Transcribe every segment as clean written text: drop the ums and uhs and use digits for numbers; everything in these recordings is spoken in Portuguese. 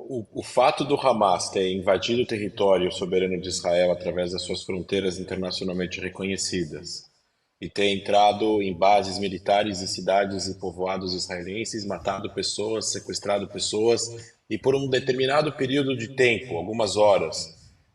O fato do Hamas ter invadido o território soberano de Israel através das suas fronteiras internacionalmente reconhecidas e ter entrado em bases militares e cidades e povoados israelenses, matado pessoas, sequestrado pessoas e por um determinado período de tempo, algumas horas,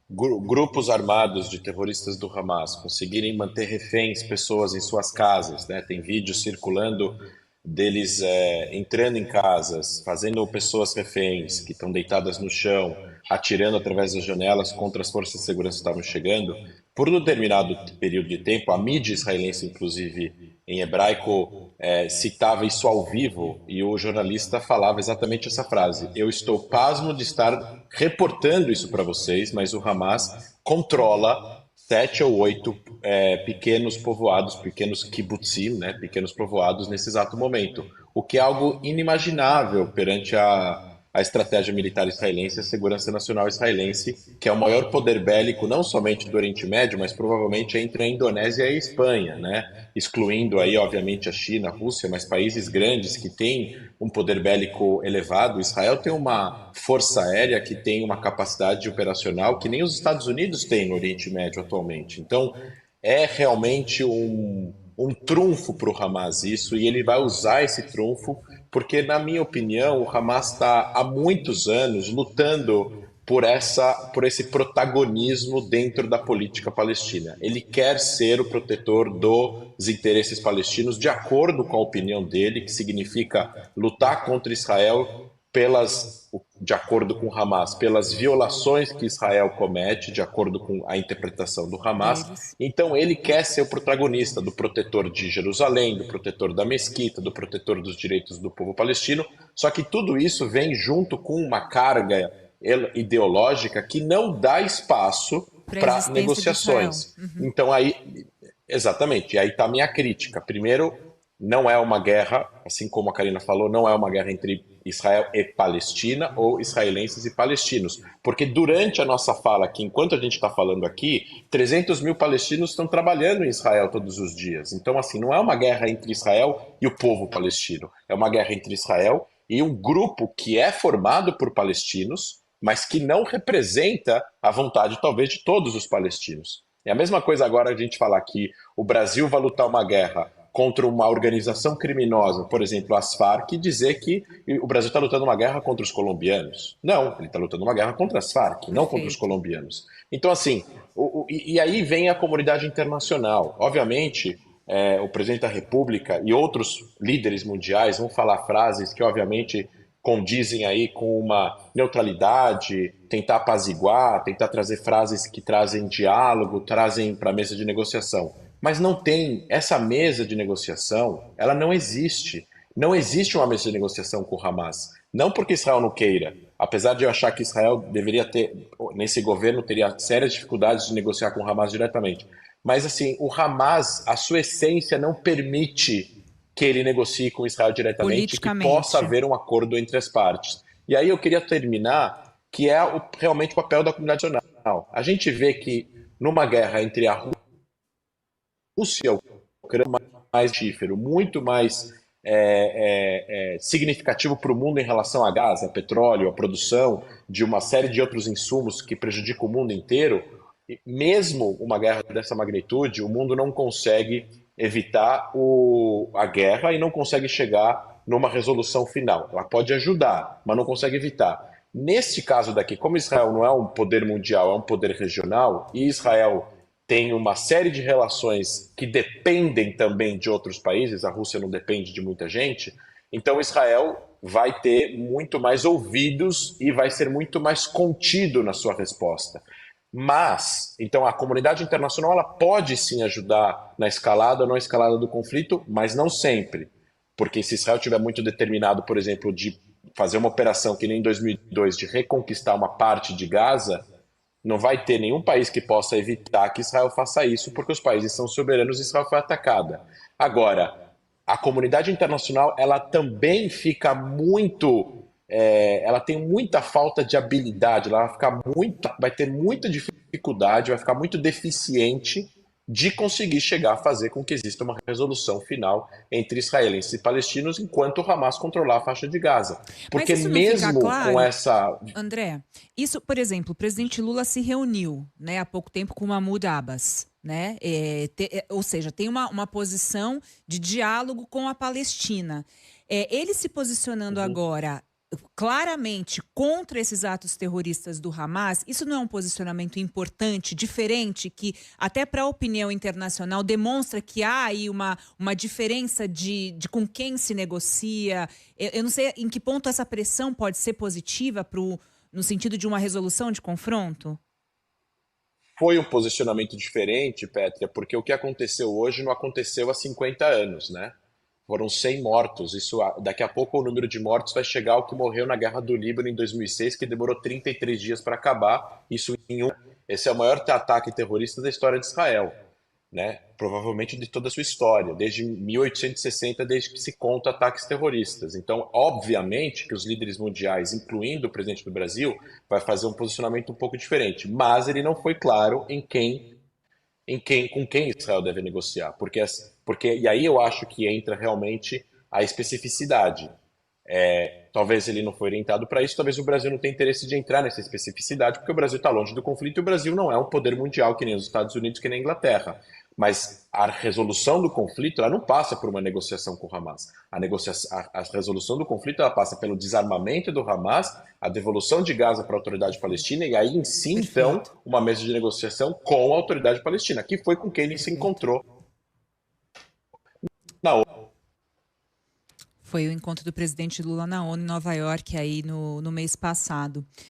grupos armados de terroristas do Hamas conseguirem manter reféns pessoas em suas casas, né? Tem vídeos circulando deles entrando em casas, fazendo pessoas reféns que estão deitadas no chão, atirando através das janelas contra as forças de segurança que estavam chegando. Por um determinado período de tempo, a mídia israelense, inclusive em hebraico, citava isso ao vivo e o jornalista falava exatamente essa frase: Eu estou pasmo de estar reportando isso para vocês, mas o Hamas controla sete ou oito pequenos povoados, pequenos kibbutzim, né, pequenos povoados nesse exato momento, o que é algo inimaginável perante a estratégia militar israelense, a segurança nacional israelense, que é o maior poder bélico não somente do Oriente Médio, mas provavelmente entre a Indonésia e a Espanha, né? Excluindo aí, obviamente, a China, a Rússia, mas países grandes que têm um poder bélico elevado. Israel tem uma força aérea que tem uma capacidade operacional que nem os Estados Unidos têm no Oriente Médio atualmente. Então, é realmente um trunfo para o Hamas isso, e ele vai usar esse trunfo porque, na minha opinião, o Hamas está há muitos anos lutando por esse protagonismo dentro da política palestina. Ele quer ser o protetor dos interesses palestinos, de acordo com a opinião dele, que significa lutar contra Israel de acordo com Hamas, pelas violações que Israel comete, de acordo com a interpretação do Hamas. Deles. Então ele quer ser o protagonista do protetor de Jerusalém, do protetor da mesquita, do protetor dos direitos do povo palestino. Só que tudo isso vem junto com uma carga ideológica que não dá espaço Para a para existência de Israel. negociações. Então aí, exatamente, e aí está a minha crítica. Primeiro, não é uma guerra, assim como a Karina falou, não é uma guerra entre Israel e Palestina ou israelenses e palestinos. Porque durante a nossa fala aqui, enquanto a gente está falando aqui, 300 mil palestinos estão trabalhando em Israel todos os dias. Então, assim, não é uma guerra entre Israel e o povo palestino. É uma guerra entre Israel e um grupo que é formado por palestinos, mas que não representa a vontade, talvez, de todos os palestinos. É a mesma coisa agora a gente falar que o Brasil vai lutar uma guerra contra uma organização criminosa, por exemplo, as Farc, e dizer que o Brasil está lutando uma guerra contra os colombianos. Não, ele está lutando uma guerra contra as Farc, não contra os Perfeito. colombianos. Então, assim, e aí vem a comunidade internacional. Obviamente, o presidente da República e outros líderes mundiais vão falar frases que, obviamente, condizem aí com uma neutralidade, tentar apaziguar, tentar trazer frases que trazem diálogo, trazem para a mesa de negociação. Mas não tem, essa mesa de negociação, ela não existe. Não existe uma mesa de negociação com o Hamas. Não porque Israel não queira, apesar de eu achar que Israel deveria ter, nesse governo, teria sérias dificuldades de negociar com o Hamas diretamente. Mas assim, o Hamas, a sua essência não permite que ele negocie com Israel diretamente e que possa Politicamente. haver um acordo entre as partes. E aí eu queria terminar, que é realmente o papel da comunidade internacional. A gente vê que numa guerra entre a Rússia, o Ucrânia, mais tífero, muito mais significativo para o mundo em relação a gás, a petróleo, a produção de uma série de outros insumos que prejudicam o mundo inteiro. E mesmo uma guerra dessa magnitude, o mundo não consegue evitar a guerra e não consegue chegar numa resolução final. Ela pode ajudar, mas não consegue evitar. Neste caso daqui, como Israel não é um poder mundial, é um poder regional, e Israel tem uma série de relações que dependem também de outros países, a Rússia não depende de muita gente, então Israel vai ter muito mais ouvidos e vai ser muito mais contido na sua resposta. Mas, então a comunidade internacional ela pode sim ajudar na escalada ou não escalada do conflito, mas não sempre. Porque se Israel estiver muito determinado, por exemplo, de fazer uma operação que nem em 2002, de reconquistar uma parte de Gaza, não vai ter nenhum país que possa evitar que Israel faça isso, porque os países são soberanos e Israel foi atacada. Agora, a comunidade internacional ela também fica muito, ela tem muita falta de habilidade, ela vai ficar muito, vai ter muita dificuldade, vai ficar muito deficiente de conseguir chegar a fazer com que exista uma resolução final entre israelenses e palestinos enquanto o Hamas controlar a faixa de Gaza. Mas Porque isso não fica mesmo com claro, essa. André? Isso, por exemplo, o presidente Lula se reuniu, né, há pouco tempo com o Mahmoud Abbas, né? Ou seja, tem uma posição de diálogo com a Palestina. Ele se posicionando Uhum. agora claramente contra esses atos terroristas do Hamas, isso não é um posicionamento importante, diferente, que até para a opinião internacional demonstra que há aí uma diferença de com quem se negocia. Eu não sei em que ponto essa pressão pode ser positiva no sentido de uma resolução de confronto. Foi um posicionamento diferente, Pétria, porque o que aconteceu hoje não aconteceu há 50 anos, né? Foram 100 mortos. Isso, daqui a pouco o número de mortos vai chegar ao que morreu na Guerra do Líbano em 2006, que demorou 33 dias para acabar. Isso em um. Esse é o maior ataque terrorista da história de Israel, né? Provavelmente de toda a sua história, desde 1860, desde que se conta ataques terroristas. Então, obviamente que os líderes mundiais, incluindo o presidente do Brasil, vai fazer um posicionamento um pouco diferente, mas ele não foi claro com quem Israel deve negociar, porque e aí eu acho que entra realmente a especificidade. Talvez ele não foi orientado para isso, talvez o Brasil não tenha interesse de entrar nessa especificidade, porque o Brasil está longe do conflito e o Brasil não é um poder mundial que nem os Estados Unidos, que nem a Inglaterra. Mas a resolução do conflito ela não passa por uma negociação com o Hamas. A resolução do conflito ela passa pelo desarmamento do Hamas, a devolução de Gaza para a autoridade palestina e aí em si, então, Perfeito, uma mesa de negociação com a autoridade palestina, que foi com quem ele se perfeito. encontrou na Foi o encontro do presidente Lula na ONU em Nova York aí no mês passado.